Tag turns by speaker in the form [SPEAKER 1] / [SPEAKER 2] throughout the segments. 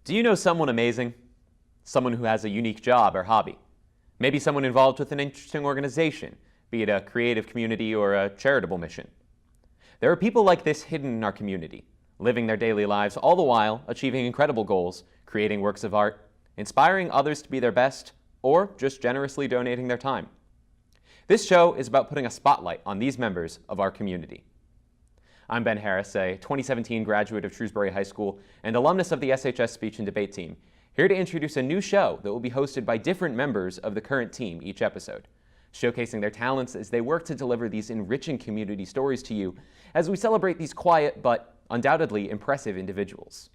[SPEAKER 1] Do you know someone amazing? Someone who has a unique job or hobby? Maybe someone involved with an interesting organization, be it a creative community or a charitable mission. There are people like this hidden in our community, living their daily lives, all the while achieving incredible goals, creating works of art, inspiring others to be their best, or just generously donating their time. This show is about putting a spotlight on these members of our community. I'm Ben Harris, a 2017 graduate of Shrewsbury High School and alumnus of the SHS Speech and Debate team, here to introduce a new show that will be hosted by different members of the current team each episode, showcasing their talents as they work to deliver these enriching community stories to you as we celebrate these quiet but undoubtedly impressive individuals.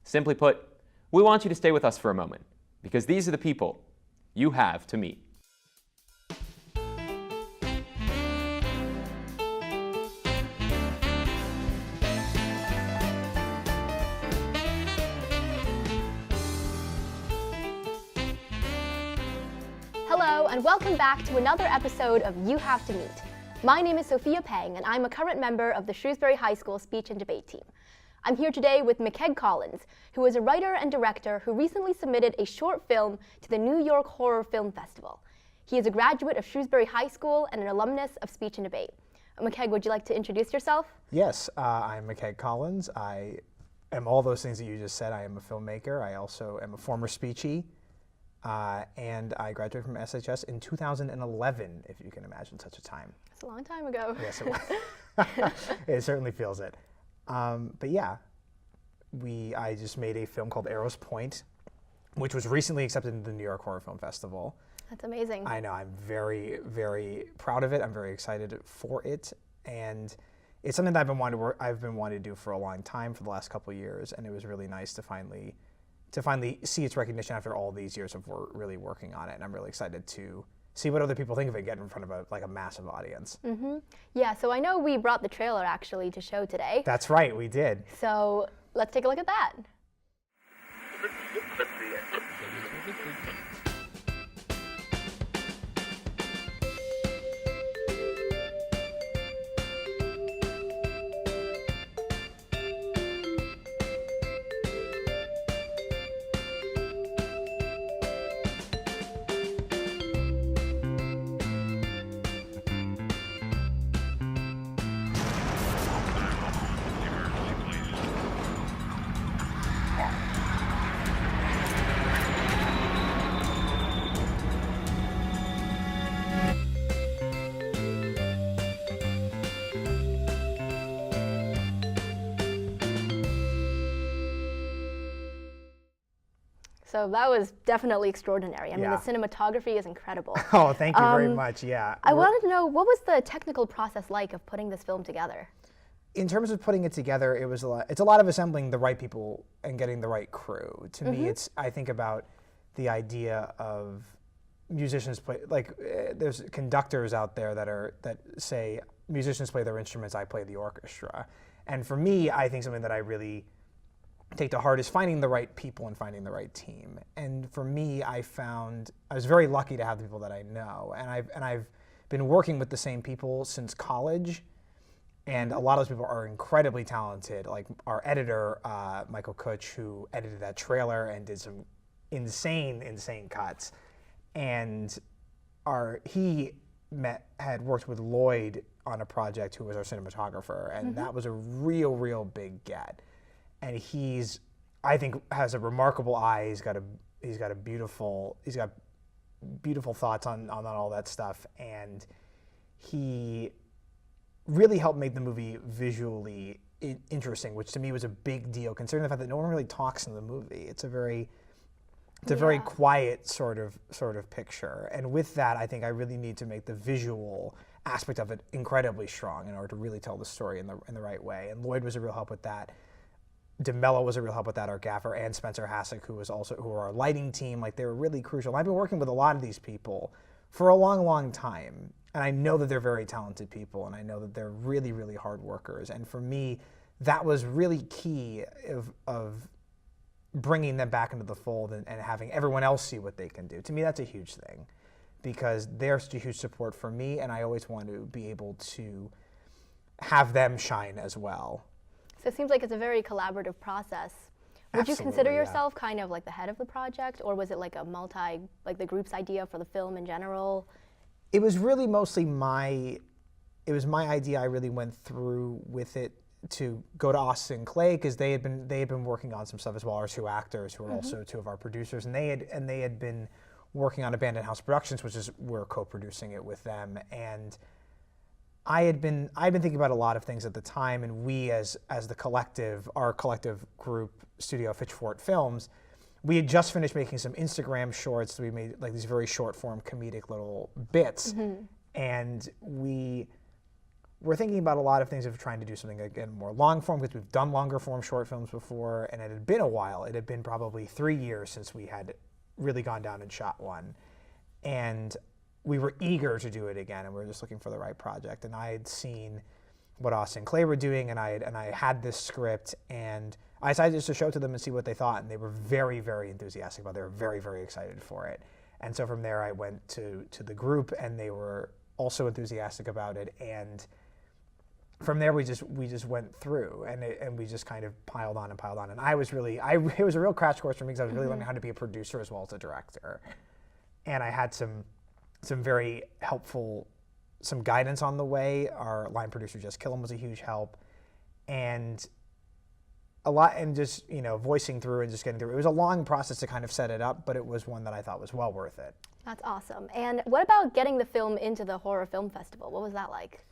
[SPEAKER 1] Simply put, we want you to stay with us for a moment, because these are the people you have to meet.
[SPEAKER 2] Hello, and welcome back to another episode of You Have to Meet. My name is Sophia Peng, and I'm a current member of the Shrewsbury High School Speech and Debate team. I'm here today with McKegg Collins, who is a writer and director who recently submitted a short film to the New York Horror Film Festival. He is a graduate of Shrewsbury High School and an alumnus of Speech and Debate. McKegg, would you like to introduce yourself?
[SPEAKER 3] Yes, I'm McKegg Collins. I am all those things that you just said. I am a filmmaker. I also am a former speechie. And I graduated from SHS in 2011, if you can imagine such a time.
[SPEAKER 2] It's a long time ago.
[SPEAKER 3] Yes, it was. It certainly feels it. But yeah, I just made a film called Arrows Point, which was recently accepted into the New York Horror Film Festival.
[SPEAKER 2] That's amazing.
[SPEAKER 3] I know. I'm very, very proud of it. I'm very excited for it. And it's something that I've been wanting to do for a long time, for the last couple of years. And it was really nice to finally see its recognition after all these years of really working on it. And I'm really excited to see what other people think of it, get in front of a massive audience.
[SPEAKER 2] Mm-hmm. Yeah, so I know we brought the trailer actually to show today.
[SPEAKER 3] That's right, we did.
[SPEAKER 2] So let's take a look at that. So that was definitely extraordinary. I mean, the cinematography is incredible.
[SPEAKER 3] Oh, thank you very much, yeah.
[SPEAKER 2] I wanted to know, what was the technical process like of putting this film together?
[SPEAKER 3] In terms of putting it together, it's a lot of assembling the right people and getting the right crew. To me, I think about the idea of musicians play, there's conductors out there that say musicians play their instruments, I play the orchestra. And for me, I think something that I really take to heart is finding the right people and finding the right team. And for me, I was very lucky to have the people that I know. And I've been working with the same people since college. And a lot of those people are incredibly talented. Like our editor, Michael Kutch, who edited that trailer and did some insane cuts. And he had worked with Lloyd on a project, who was our cinematographer. And that was a real big get. And I think, has a remarkable eye. He's got beautiful thoughts on all that stuff, and he really helped make the movie visually interesting, which to me was a big deal, considering the fact that no one really talks in the movie. It's a very quiet sort of picture, and with that, I think I really need to make the visual aspect of it incredibly strong in order to really tell the story in the right way. And Lloyd was a real help with that. DeMello was a real help with that, our gaffer, and Spencer Hassick, who are our lighting team. They were really crucial. I've been working with a lot of these people for a long time, and I know that they're very talented people, and I know that they're really hard workers. And for me, that was really key of bringing them back into the fold and having everyone else see what they can do. To me, that's a huge thing, because they're such a huge support for me, and I always want to be able to have them shine as well.
[SPEAKER 2] So it seems like it's a very collaborative process. Would you consider
[SPEAKER 3] Absolutely, yeah.
[SPEAKER 2] yourself kind of like the head of the project, or was it like like the group's idea for the film in general?
[SPEAKER 3] It was really mostly my idea. I really went through with it to go to Austin Clay because they had been working on some stuff as well. Our two actors, who are also two of our producers, and they had been working on Abandoned House Productions, which is we're co-producing it with them. And I'd been thinking about a lot of things at the time, and we as the collective, our collective group studio, Fitchfort Films, we had just finished making some Instagram shorts. We made like these very short form comedic little bits, and we were thinking about a lot of things of trying to do something again more long form, because we've done longer form short films before, and it had been a while. It had been probably 3 years since we had really gone down and shot one, and we were eager to do it again, and we were just looking for the right project. And I had seen what Austin Clay were doing, and I had this script, and I decided just to show it to them and see what they thought, and they were very, very enthusiastic about it. They were very, very excited for it. And so from there I went to the group, and they were also enthusiastic about it. And from there we just went through, and we just kind of piled on and piled on. And it was a real crash course for me, because I was really learning how to be a producer as well as a director. And I had some very helpful, some guidance on the way. Our line producer, Jess Killam, was a huge help. And a lot, and just, voicing through and just getting through. It was a long process to kind of set it up, but it was one that I thought was well worth it.
[SPEAKER 2] That's awesome. And what about getting the film into the Horror Film Festival? What was that like?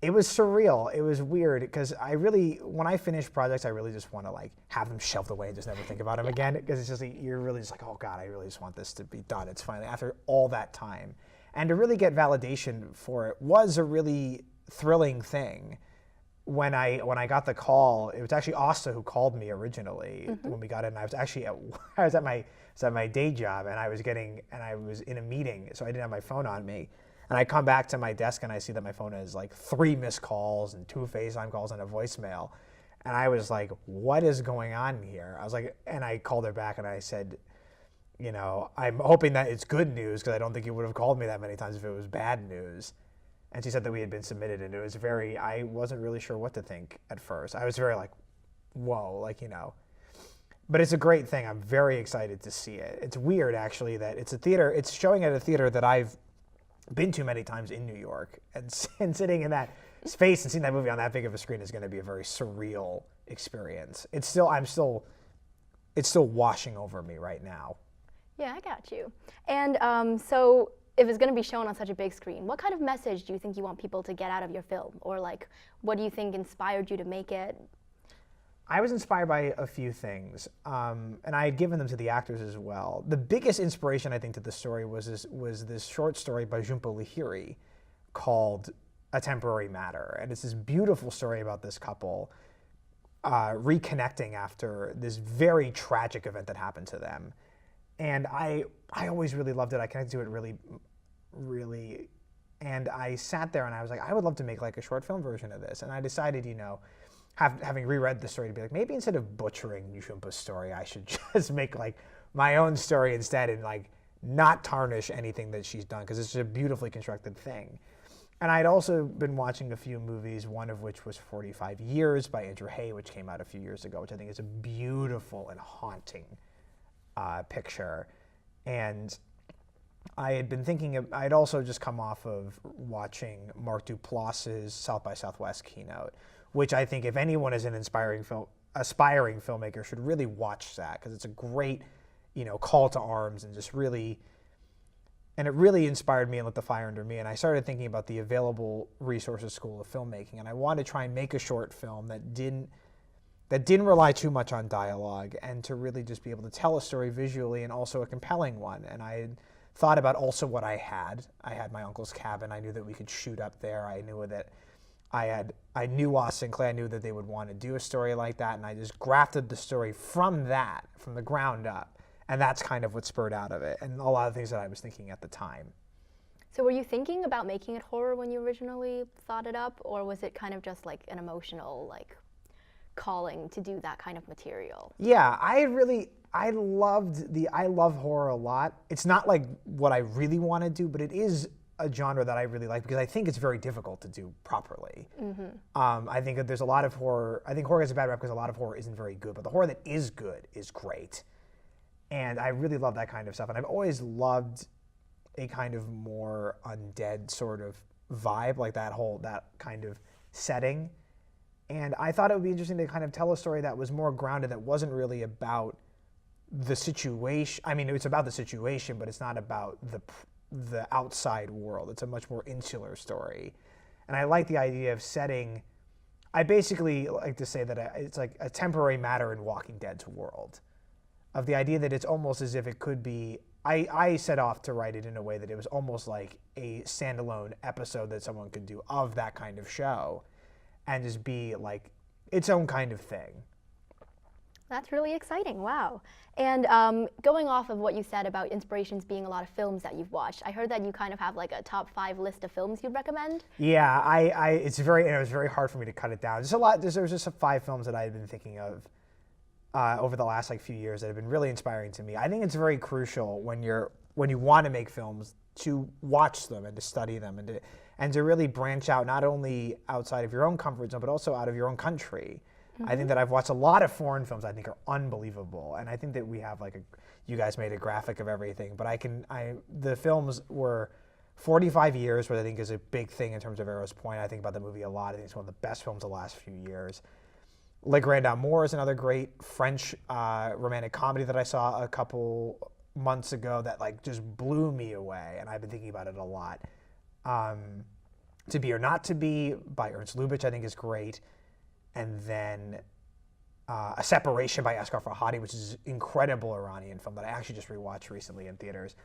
[SPEAKER 3] It was surreal. It was weird, because when I finish projects, I really just want to like have them shelved away and just never think about them again, because it's just you're really just like, oh God, I really just want this to be done. It's finally, after all that time. And to really get validation for it was a really thrilling thing. When I got the call, it was actually Asta who called me originally when we got in. I was actually at my day job, and I was in a meeting, so I didn't have my phone on me. And I come back to my desk, and I see that my phone has like 3 missed calls and 2 FaceTime calls and a voicemail. And I was like, what is going on here? I was like, and I called her back, and I said, I'm hoping that it's good news, because I don't think you would have called me that many times if it was bad news. And she said that we had been submitted, and I wasn't really sure what to think at first. I was very like, whoa, But it's a great thing. I'm very excited to see it. It's weird, actually, that it's showing at a theater that I've been to many times in New York, and sitting in that space and seeing that movie on that big of a screen is going to be a very surreal experience. It's still washing over me right now.
[SPEAKER 2] Yeah, I got you. And so if it's going to be shown on such a big screen, what kind of message do you think you want people to get out of your film? Or what do you think inspired you to make it?
[SPEAKER 3] I was inspired by a few things, and I had given them to the actors as well. The biggest inspiration, I think, to the story was this short story by Jhumpa Lahiri called A Temporary Matter. And it's this beautiful story about this couple reconnecting after this very tragic event that happened to them. And I always really loved it. I connected to it really, really. And I sat there and I was like, I would love to make like a short film version of this. And I decided, having reread the story, to be like, maybe instead of butchering Jhumpa's story, I should just make like my own story instead, and like not tarnish anything that she's done, because it's just a beautifully constructed thing. And I'd also been watching a few movies, one of which was 45 Years by Andrew Hay, which came out a few years ago, which I think is a beautiful and haunting picture. And I had been thinking, I'd also just come off of watching Mark Duplass's South by Southwest keynote, which I think if anyone is an aspiring filmmaker should really watch that, because it's a great, call to arms, and just really, and it really inspired me and lit the fire under me. And I started thinking about the available resources School of Filmmaking, and I wanted to try and make a short film that didn't rely too much on dialogue, and to really just be able to tell a story visually, and also a compelling one. And I had thought about also what I had. I had my uncle's cabin. I knew that we could shoot up there. I knew that I knew Austin Clay. I knew that they would want to do a story like that, and I just grafted the story from the ground up. And that's kind of what spurred out of it, and a lot of things that I was thinking at the time.
[SPEAKER 2] So were you thinking about making it horror when you originally thought it up, or was it kind of just like an emotional calling to do that kind of material?
[SPEAKER 3] Yeah, I love horror a lot. It's not like what I really want to do, but it is a genre that I really like because I think it's very difficult to do properly. I think that there's a lot of horror. I think horror gets a bad rep because a lot of horror isn't very good, but the horror that is good is great. And I really love that kind of stuff. And I've always loved a kind of more undead sort of vibe, like that kind of setting. And I thought it would be interesting to kind of tell a story that was more grounded, that wasn't really about the situation. I mean, it's about the situation, but it's not about the outside world. It's a much more insular story. And I like the idea of setting, I basically like to say that it's like a temporary matter in Walking Dead's world, of the idea that it's almost as if it could be, I set off to write it in a way that it was almost like a standalone episode that someone could do of that kind of show and just be like its own kind of thing.
[SPEAKER 2] That's really exciting, wow. And going off of what you said about inspirations being a lot of films that you've watched, I heard that you kind of have like a top 5 list of films you'd recommend?
[SPEAKER 3] Yeah, it was very hard for me to cut it down. There was just 5 films that I had been thinking of over the last few years that have been really inspiring to me. I think it's very crucial when you want to make films to watch them and to study them and to really branch out, not only outside of your own comfort zone, but also out of your own country. I think that I've watched a lot of foreign films I think are unbelievable, and I think that we have you guys made a graphic of everything, but the films were 45 years, which I think is a big thing in terms of Arrow's Point. I think about the movie a lot. I think it's one of the best films of the last few years. Le Grand Amour is another great French romantic comedy that I saw a couple months ago that just blew me away, and I've been thinking about it a lot. To Be or Not to Be by Ernst Lubitsch I think is great. And then A Separation by Asghar Farhadi, which is an incredible Iranian film that I actually just rewatched recently in theaters.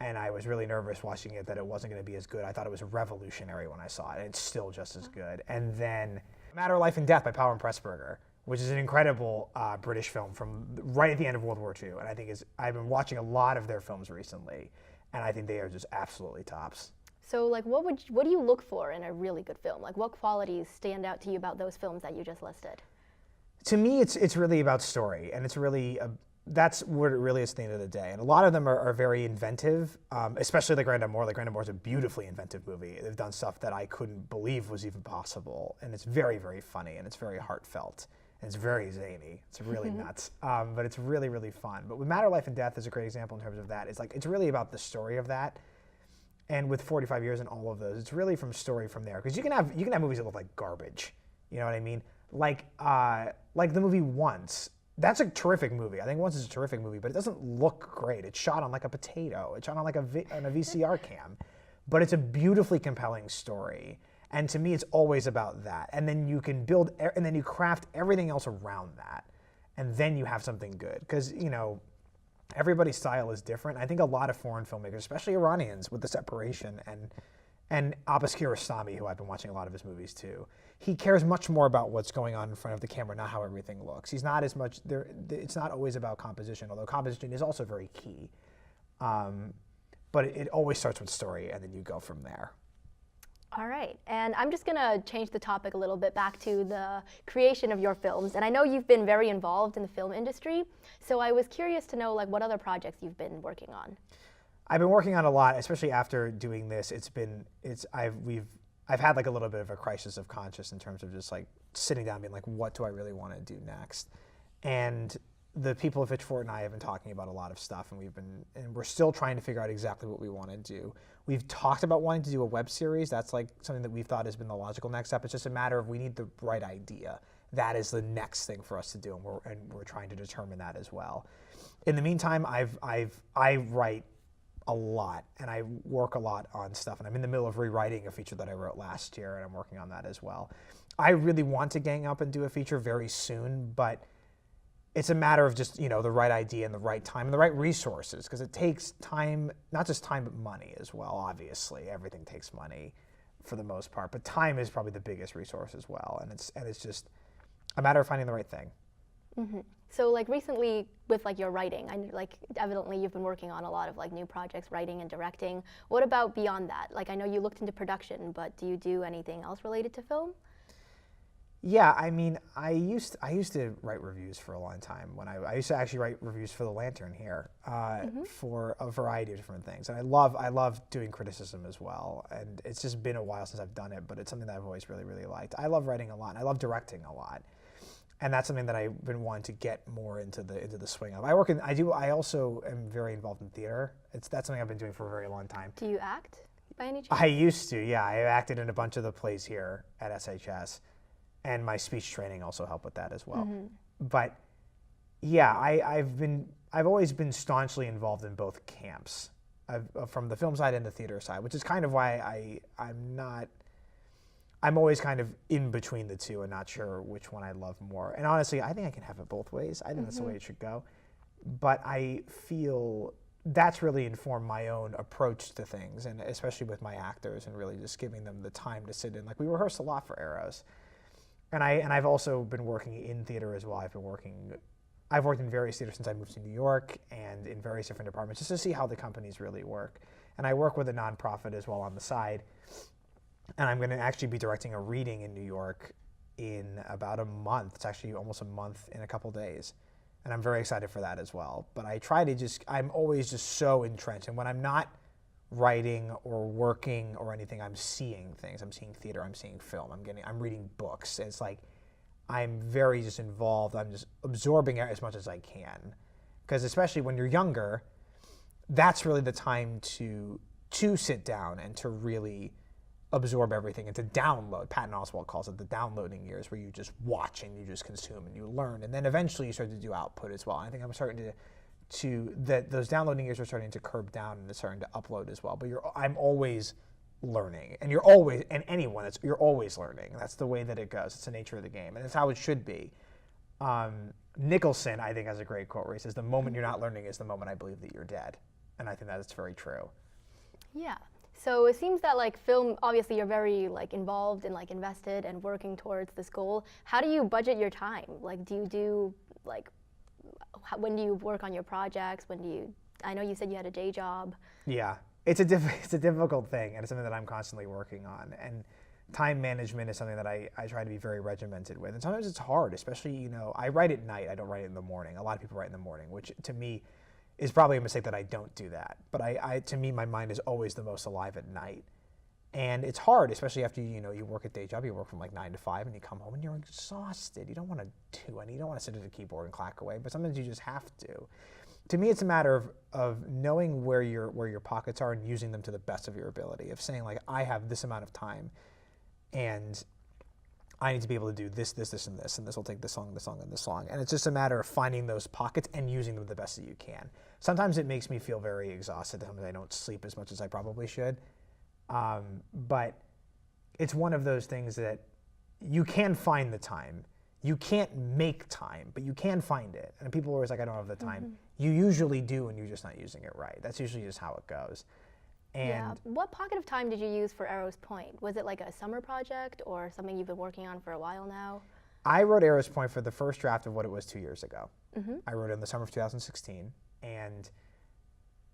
[SPEAKER 3] And I was really nervous watching it that it wasn't going to be as good. I thought it was revolutionary when I saw it, and it's still just as good. And then A Matter of Life and Death by Powell and Pressburger, which is an incredible British film from right at the end of World War II. And I think I've been watching a lot of their films recently, and I think they are just absolutely tops.
[SPEAKER 2] So what do you look for in a really good film? What qualities stand out to you about those films that you just listed?
[SPEAKER 3] To me, it's really about story, and it's really that's what it really is at the end of the day. And a lot of them are very inventive, especially Le Grand Amour. Le Grand Amour is a beautifully inventive movie. They've done stuff that I couldn't believe was even possible, and it's very, very funny, and it's very heartfelt, and it's very zany. It's really nuts, but it's really, really fun. But with Matter of Life and Death is a great example in terms of that. It's really about the story of that. And with 45 years and all of those, it's really from story from there. Because you can have movies that look like garbage. You know what I mean? Like the movie Once. That's a terrific movie. I think Once is a terrific movie, but it doesn't look great. It's shot on like a potato. It's shot on on a VCR cam. But it's a beautifully compelling story. And to me, it's always about that. And then you can and then you craft everything else around that. And then you have something good. Because, everybody's style is different. I think a lot of foreign filmmakers, especially Iranians with The Separation and Abbas Kiarostami, who I've been watching a lot of his movies too, he cares much more about what's going on in front of the camera, not how everything looks. He's not as much there. It's not always about composition, although composition is also very key. But it always starts with story, and then you go from there.
[SPEAKER 2] All right, and I'm just gonna change the topic a little bit back to the creation of your films. And I know you've been very involved in the film industry, so I was curious to know what other projects you've been working on.
[SPEAKER 3] I've been working on a lot, especially after doing this. I've had a little bit of a crisis of conscience in terms of just sitting down and being what do I really want to do next? And the people at Fitchford and I have been talking about a lot of stuff, and we're still trying to figure out exactly what we want to do. We've talked about wanting to do a web series. That's something that we've thought has been the logical next step. It's just a matter of we need the right idea. That is the next thing for us to do, and we're trying to determine that as well. In the meantime, I write a lot, and I work a lot on stuff, and I'm in the middle of rewriting a feature that I wrote last year, and I'm working on that as well. I really want to gang up and do a feature very soon, but it's a matter of just, the right idea and the right time and the right resources, because it takes time, not just time, but money as well, obviously. Everything takes money for the most part, but time is probably the biggest resource as well, and it's just a matter of finding the right thing.
[SPEAKER 2] Mm-hmm. So recently with your writing, evidently you've been working on a lot of new projects, writing and directing. What about beyond that? I know you looked into production, but do you do anything else related to film?
[SPEAKER 3] Yeah, I mean, I used to write reviews for a long time. When I used to actually write reviews for the Lantern here for a variety of different things, and I love doing criticism as well. And it's just been a while since I've done it, but it's something that I've always really liked. I love writing a lot, and I love directing a lot, and that's something that I've been wanting to get more into the swing of. I also am very involved in theater. That's something I've been doing for a very long time.
[SPEAKER 2] Do you act by any chance?
[SPEAKER 3] I used to, yeah. I acted in a bunch of the plays here at SHS. And my speech training also helped with that as well. But yeah, I've always been staunchly involved in both camps, from the film side and the theater side, which is kind of why I'm always kind of in between the two and not sure which one I love more. And honestly, I think I can have it both ways. I think that's the way it should go. But I feel that's really informed my own approach to things, and especially with my actors, and really just giving them the time to sit in. Like, we rehearse a lot for Arrows. And I've also been working in theater as well. I've worked in various theaters since I moved to New York, and in various different departments, just to see how the companies really work. And I work with a nonprofit as well on the side. And I'm going to actually be directing a reading in New York in about a month. It's actually almost a month in a couple days. And I'm very excited for that as well. But I'm always just so entrenched. And when I'm not writing or working or anything, I'm seeing things. I'm seeing theater, I'm seeing film, I'm reading books. It's like I'm very just involved. I'm just absorbing it as much as I can. Because especially when you're younger, that's really the time to sit down and to really absorb everything and to download. Patton Oswalt calls it the downloading years, where you just watch and you just consume and you learn, and then eventually you start to do output as well. And I think I'm starting to those downloading years are starting to curb down, and it's starting to upload as well. But I'm always learning, and you're always learning. That's the way that it goes. It's the nature of the game, and it's how it should be. Nicholson, I think, has a great quote where he says, "The moment you're not learning is the moment I believe that you're dead," and I think that is very true.
[SPEAKER 2] Yeah. So it seems that like film, obviously you're very like involved and like invested and working towards this goal. How do you budget your time? Like, do you do like, when do you work on your projects? I know you said you had a day job. Yeah,
[SPEAKER 3] it's a difficult thing, and it's something that I'm constantly working on. And time management is something that I try to be very regimented with. And sometimes it's hard, especially, I write at night. I don't write in the morning. A lot of people write in the morning, which to me is probably a mistake that I don't do that. But to me, my mind is always the most alive at night. And it's hard, especially after, you work a day job. You work from like 9 to 5, and you come home and you're exhausted. You don't want to do anything. You don't want to sit at a keyboard and clack away, but sometimes you just have to. To me, it's a matter of knowing where your pockets are and using them to the best of your ability, of saying, like, I have this amount of time, and I need to be able to do this, and this will take this long, and this long. And it's just a matter of finding those pockets and using them the best that you can. Sometimes it makes me feel very exhausted. Sometimes I don't sleep as much as I probably should. But it's one of those things that you can find the time. You can't make time, but you can find it. And people are always like, I don't have the time. Mm-hmm. You usually do, and you're just not using it right. That's usually just how it goes. And
[SPEAKER 2] yeah. What pocket of time did you use for Arrows Point? Was it like a summer project or something you've been working on for a while now?
[SPEAKER 3] I wrote Arrows Point for the first draft of what it was 2 years ago.
[SPEAKER 2] Mm-hmm.
[SPEAKER 3] I wrote it in the summer of 2016. And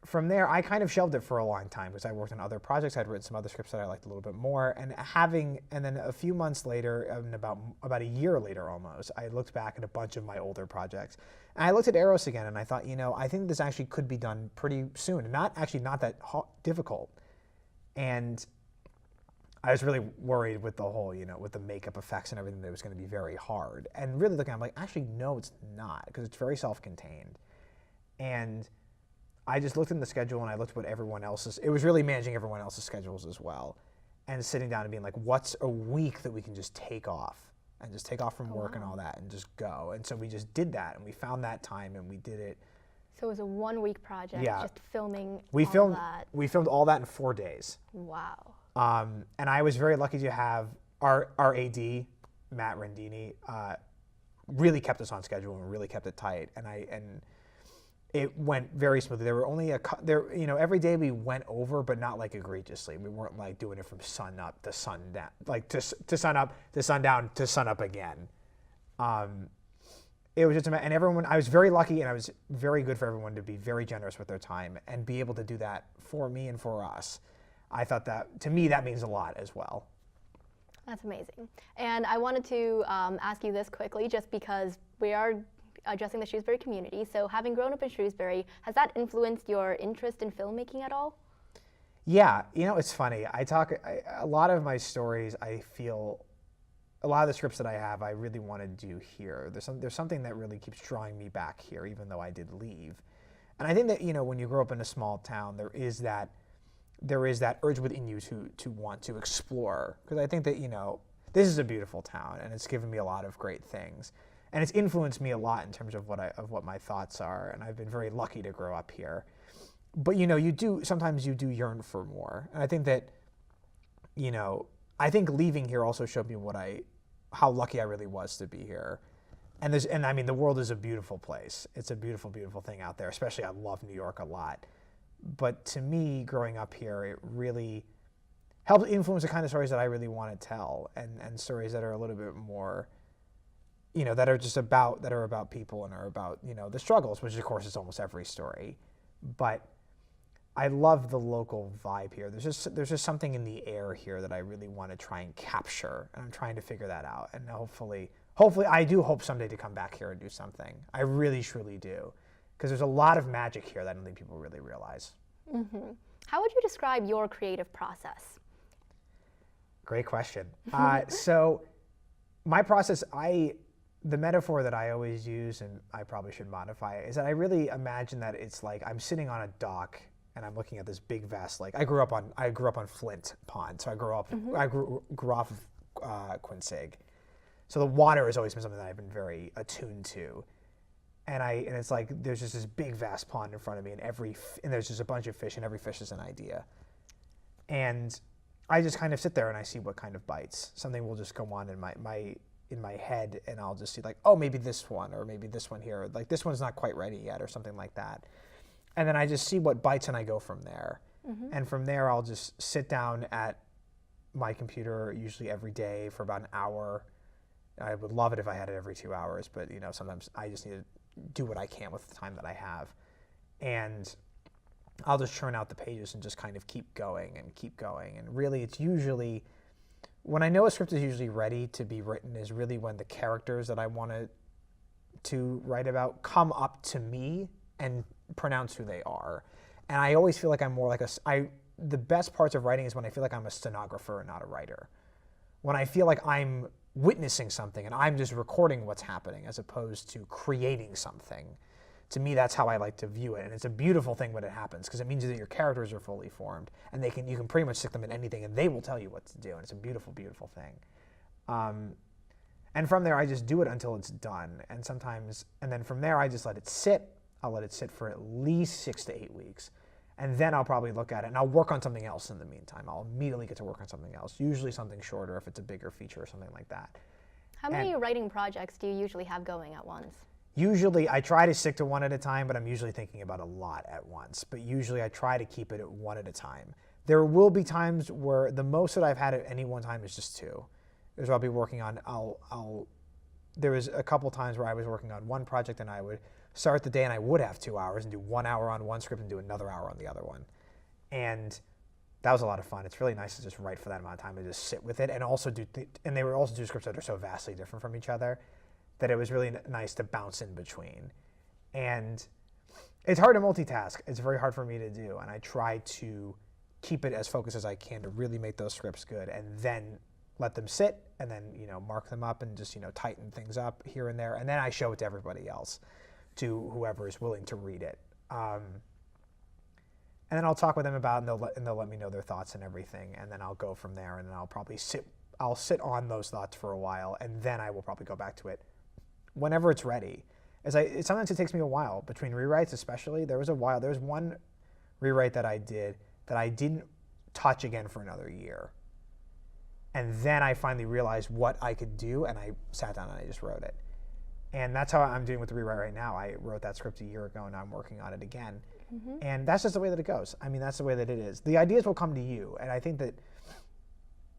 [SPEAKER 3] from there, I kind of shelved it for a long time because I worked on other projects. I'd written some other scripts that I liked a little bit more. And then a few months later, and about a year later almost, I looked back at a bunch of my older projects. And I looked at Arrows again, and I thought, I think this actually could be done pretty soon, and not that difficult. And I was really worried with the whole, with the makeup effects and everything, that it was going to be very hard. And really looking, I'm like, actually, no, it's not, because it's very self-contained. And I just looked in the schedule, and I looked at what everyone else's, it was really managing everyone else's schedules as well, and sitting down and being like, what's a week that we can just take off, and just take off from work and all that, and just go. And so we just did that, and we found that time, and we did it.
[SPEAKER 2] So it was a 1-week project, just filming
[SPEAKER 3] We filmed all that in 4 days.
[SPEAKER 2] Wow.
[SPEAKER 3] And I was very lucky to have our AD, Matt Rendini, really kept us on schedule and really kept it tight. And it went very smoothly. There were only every day we went over, but not like egregiously. We weren't like doing it from sun up to sun down, like to sun up to sundown to sun up again. It was just, and everyone, I was very lucky, and I was very good for everyone to be very generous with their time and be able to do that for me and for us. I thought that, to me, that means a lot as well.
[SPEAKER 2] That's amazing. And I wanted to ask you this quickly, just because we are addressing the Shrewsbury community. So having grown up in Shrewsbury, has that influenced your interest in filmmaking at all?
[SPEAKER 3] Yeah, it's funny. A lot of my stories, I feel, a lot of the scripts that I have, I really want to do here. There's something that really keeps drawing me back here, even though I did leave. And I think that, when you grow up in a small town, there is that urge within you to want to explore. Because I think that, this is a beautiful town, and it's given me a lot of great things. And it's influenced me a lot in terms of what my thoughts are, and I've been very lucky to grow up here. But sometimes you do yearn for more. And I think that, I think leaving here also showed me how lucky I really was to be here. And I mean, the world is a beautiful place. It's a beautiful, beautiful thing out there. Especially, I love New York a lot. But to me, growing up here, it really helped influence the kind of stories that I really want to tell, and stories that are a little bit more, that are about people and are about, the struggles, which of course is almost every story. But I love the local vibe here. There's just something in the air here that I really want to try and capture, and I'm trying to figure that out. And hopefully I do hope someday to come back here and do something. I really, truly do, because there's a lot of magic here that I don't think people really realize.
[SPEAKER 2] Mm-hmm. How would you describe your creative process?
[SPEAKER 3] Great question. So my process, the metaphor that I always use, and I probably should modify it, is that I really imagine that it's like I'm sitting on a dock and I'm looking at this big vast lake. I grew up on Flint Pond, so I grew off of Quincy. So the water has always been something that I've been very attuned to. And it's like there's just this big vast pond in front of me, and there's just a bunch of fish, and every fish is an idea. And I just kind of sit there and I see what kind of bites. Something will just go on in my head, and I'll just see like, oh, maybe this one, or maybe this one here, like this one's not quite ready yet, or something like that. And then I just see what bites, and I go from there. Mm-hmm. And from there, I'll just sit down at my computer, usually every day, for about an hour. I would love it if I had it every 2 hours, but sometimes I just need to do what I can with the time that I have. And I'll just churn out the pages and just kind of keep going and keep going. And really, it's usually, when I know a script is usually ready to be written, is really when the characters that I want to write about come up to me and pronounce who they are. And I always feel like I'm more like the best parts of writing is when I feel like I'm a stenographer and not a writer. When I feel like I'm witnessing something and I'm just recording what's happening as opposed to creating something. To me, that's how I like to view it, and it's a beautiful thing when it happens, because it means that your characters are fully formed, and you can pretty much stick them in anything, and they will tell you what to do, and it's a beautiful, beautiful thing. And from there, I just do it until it's done, and then from there, I just let it sit. I'll let it sit for at least 6 to 8 weeks, and then I'll probably look at it, and I'll work on something else in the meantime. I'll immediately get to work on something else, usually something shorter if it's a bigger feature or something like that.
[SPEAKER 2] How many writing projects do you usually have going at once?
[SPEAKER 3] Usually, I try to stick to one at a time, but I'm usually thinking about a lot at once. But usually, I try to keep it at one at a time. There will be times where the most that I've had at any one time is just 2. There's I'll be working on, there was a couple times where I was working on one project, and I would start the day and I would have 2 hours and do 1 hour on one script and do another hour on the other one. And that was a lot of fun. It's really nice to just write for that amount of time and just sit with it, and also and they were also two scripts that are so vastly different from each other that it was really nice to bounce in between. And it's hard to multitask. It's very hard for me to do, and I try to keep it as focused as I can to really make those scripts good, and then let them sit, and then mark them up and just tighten things up here and there, and then I show it to everybody else, to whoever is willing to read it. And then I'll talk with them about it, and they'll let me know their thoughts and everything, and then I'll go from there, and then I'll sit on those thoughts for a while, and then I will probably go back to it whenever it's ready. Sometimes it takes me a while between rewrites, especially. There was one rewrite that I did that I didn't touch again for another year, and then I finally realized what I could do, and I sat down and I just wrote it. And that's how I'm doing with the rewrite right now. I wrote that script a year ago, and now I'm working on it again. Mm-hmm. And that's just the way that it goes. I mean, that's the way that it is. The ideas will come to you, and I think that,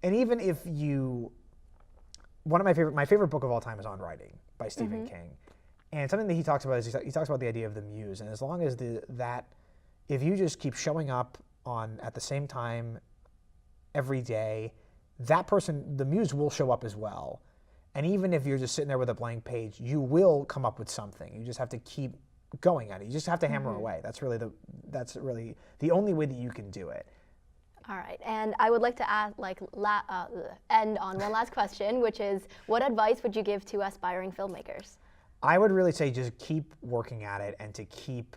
[SPEAKER 3] and even if one of my favorite book of all time is On Writing by Stephen mm-hmm. King. And something that he talks about is he talks about the idea of the muse. And as long as if you just keep showing up at the same time every day that person, the muse will show up as well. And even if you're just sitting there with a blank page, you will come up with something. You just have to keep going at it. You just have to hammer away. That's really the only way that you can do it.
[SPEAKER 2] All right, and I would like to ask, end on one last question, which is, what advice would you give to aspiring filmmakers?
[SPEAKER 3] I would really say just keep working at it and to keep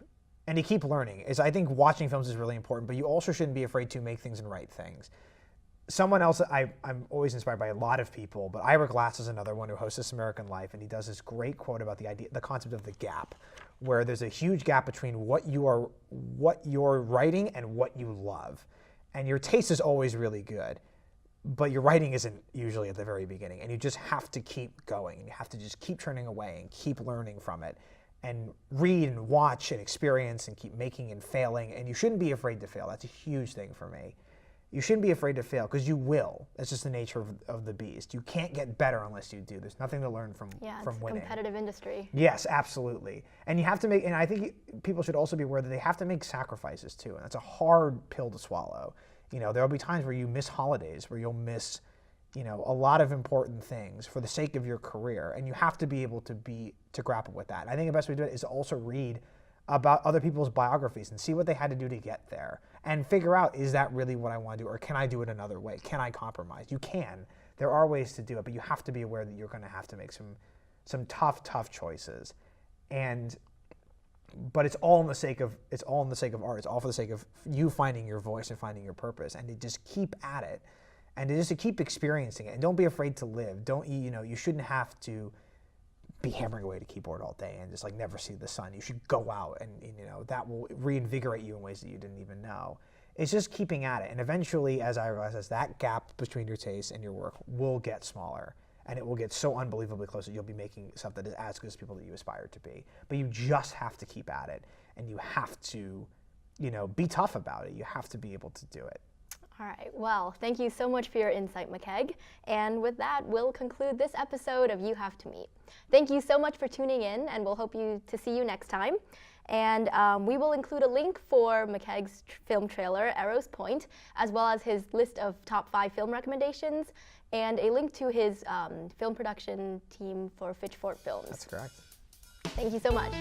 [SPEAKER 3] learning. I think watching films is really important, but you also shouldn't be afraid to make things and write things. Someone else, I'm always inspired by a lot of people, but Ira Glass is another one who hosts This American Life, and he does this great quote about the concept of the gap, where there's a huge gap between what you're writing and what you love. And your taste is always really good, but your writing isn't usually at the very beginning. And you just have to keep going, and you have to just keep turning away and keep learning from it, and read and watch and experience and keep making and failing. And you shouldn't be afraid to fail. That's a huge thing for me. You shouldn't be afraid to fail, because you will. That's just the nature of the beast. You can't get better unless you do. There's nothing to learn from winning.
[SPEAKER 2] Yeah, it's a competitive industry.
[SPEAKER 3] Yes, absolutely. And you have to make, and I think people should also be aware that they have to make sacrifices too, and that's a hard pill to swallow. You know, there'll be times where you miss holidays, where you'll miss, a lot of important things for the sake of your career, and you have to be able to grapple with that. And I think the best way to do it is to also read about other people's biographies and see what they had to do to get there, and figure out, is that really what I want to do, or can I do it another way? Can I compromise? You can. There are ways to do it, but you have to be aware that you're going to have to make some tough choices. But it's all in the sake of art. It's all for the sake of you finding your voice and finding your purpose, and to just keep at it, and to keep experiencing it, and don't be afraid to live. You shouldn't have to be hammering away at a keyboard all day and just never see the sun. You should go out, and that will reinvigorate you in ways that you didn't even know. It's just keeping at it, and eventually, as I realize, that gap between your taste and your work will get smaller, and it will get so unbelievably close that you'll be making stuff that is as good as people that you aspire to be. But you just have to keep at it, and you have to, be tough about it. You have to be able to do it.
[SPEAKER 2] All right, well, thank you so much for your insight, McKegg. And with that, we'll conclude this episode of You Have to Meet. Thank you so much for tuning in, and we'll hope to see you next time. And we will include a link for McKegg's film trailer, Arrows Point, as well as his list of top 5 film recommendations, and a link to his film production team for Fitchfort Films.
[SPEAKER 3] That's correct.
[SPEAKER 2] Thank you so much.